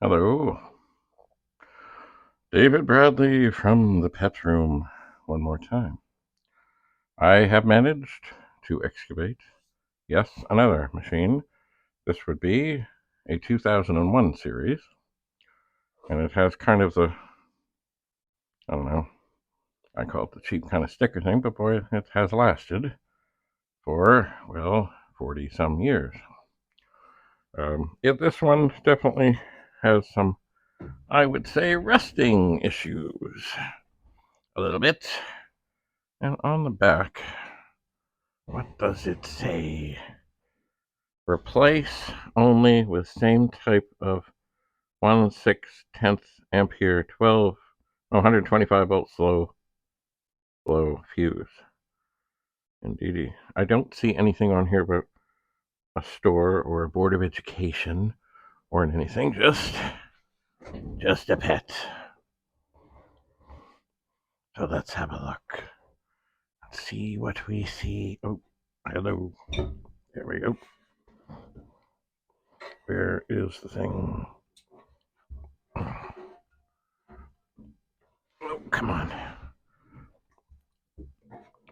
Hello, David Bradley from the pet room one more time. I have managed to excavate, yes, another machine. This would be a 2001 series, and it has kind of the, I don't know, I call it the cheap kind of sticker thing, but boy, it has lasted for, well, 40 some years. This one definitely has some, I would say, rusting issues a little bit. And on the back, what does it say? Replace only with same type of 1/6 ampere 125 volt slow fuse. Indeedy. I don't see anything on here about a store or a board of education or anything. Just a pet. So let's have a look. Let's see what we see. Oh, hello. There we go. Where is the thing? Oh, come on.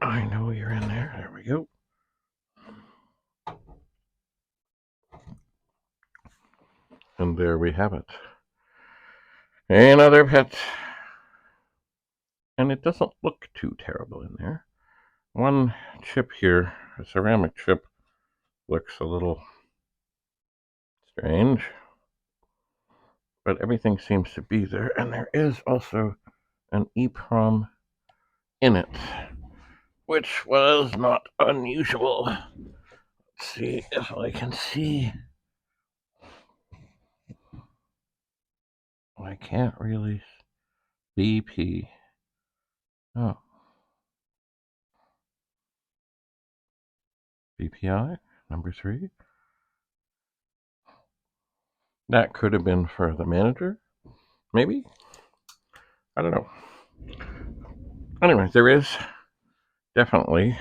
I know you're in there. There we go. And there we have it. Another pet. And it doesn't look too terrible in there. One chip here, a ceramic chip, looks a little strange. But everything seems to be there. And there is also an EEPROM in it, which was not unusual. Let's see if I can see. I can't really. BP. Oh. BPI, number 3. That could have been for the manager, maybe? I don't know. Anyway, there is definitely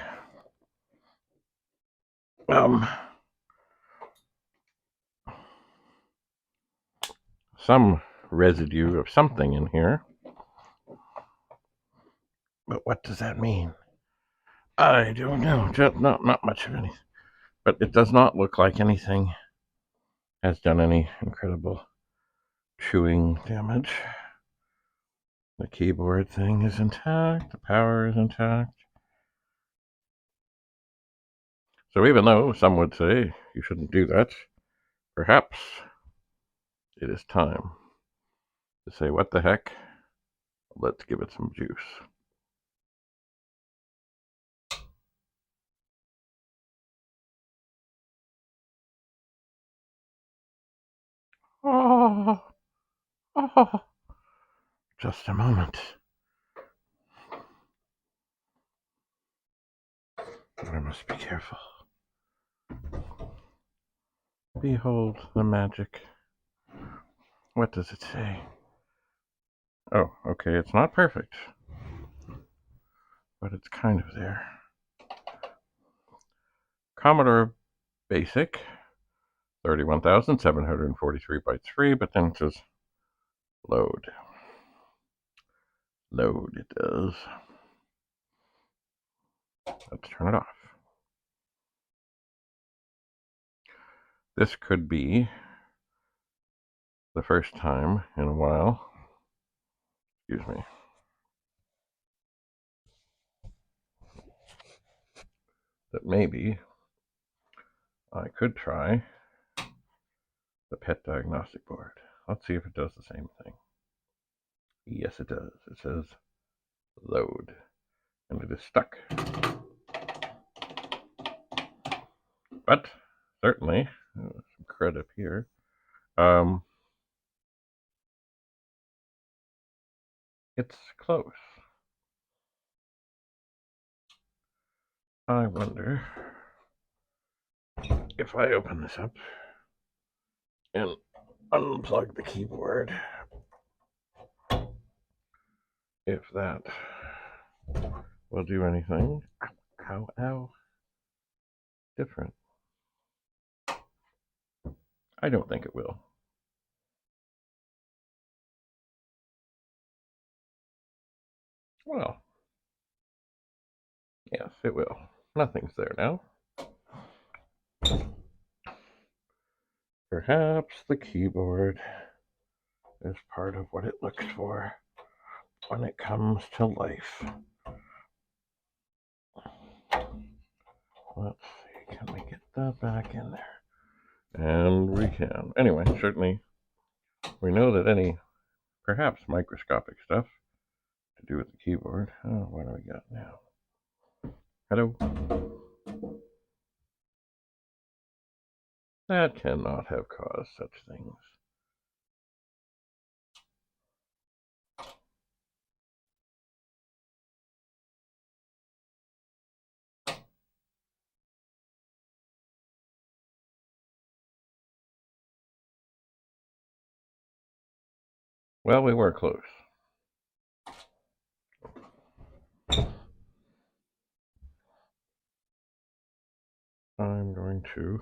some residue of something in here. But what does that mean? I don't know. Just not much of anything. But it does not look like anything has done any incredible chewing damage. The keyboard thing is intact. The power is intact. So even though some would say you shouldn't do that, perhaps it is time to say, what the heck? Let's give it some juice. Oh, oh, just a moment. I must be careful. Behold the magic. What does it say? Oh, okay, it's not perfect, but it's kind of there. Commodore Basic, 31,743 bytes free, but then it says load. Load, it does. Let's turn it off. This could be the first time in a while, excuse me, that maybe I could try the pet diagnostic board. Let's see if it does the same thing. Yes, it does. It says load, and it is stuck. But certainly, some credit here. It's close. I wonder if I open this up and unplug the keyboard, if that will do anything. How different. I don't think it will. Well, yes, it will. Nothing's there now. Perhaps the keyboard is part of what it looks for when it comes to life. Let's see, can we get that back in there? And we can. Anyway, certainly we know that any perhaps microscopic stuff to do with the keyboard. Oh, what do we got now? Hello? That cannot have caused such things. Well, we were close. I'm going to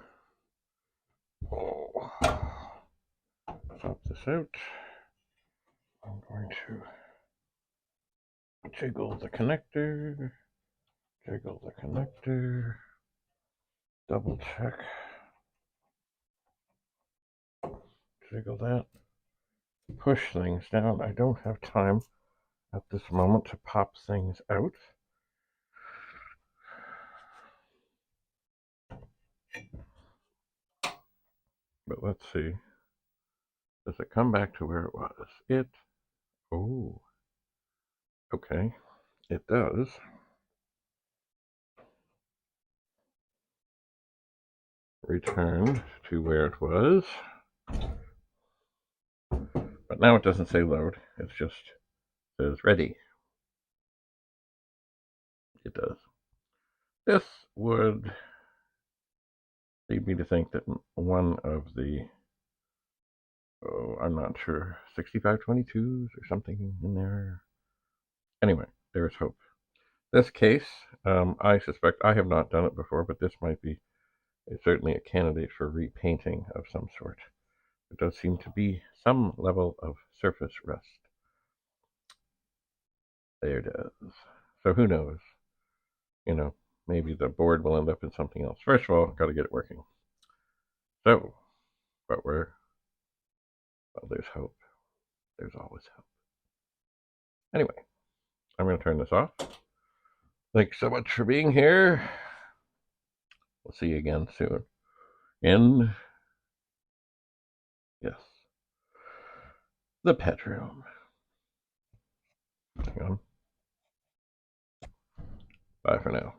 pop this out. I'm going to jiggle the connector, double check, jiggle that, push things down. I don't have time at this moment to pop things out. But let's see. Does it come back to where it was? Oh, okay, it does. Return to where it was. But now it doesn't say load, it just says ready. It does. This would lead me to think that one of the, I'm not sure, 6522s or something in there. Anyway, there's hope. This case, I suspect, I have not done it before, but this might be certainly a candidate for repainting of some sort. There does seem to be some level of surface rust. There it is. So who knows? You know, maybe the board will end up in something else. First of all, got to get it working. So, but there's hope. There's always hope. Anyway, I'm going to turn this off. Thanks so much for being here. We'll see you again soon. In, yes, the pet room. Hang on. Bye for now.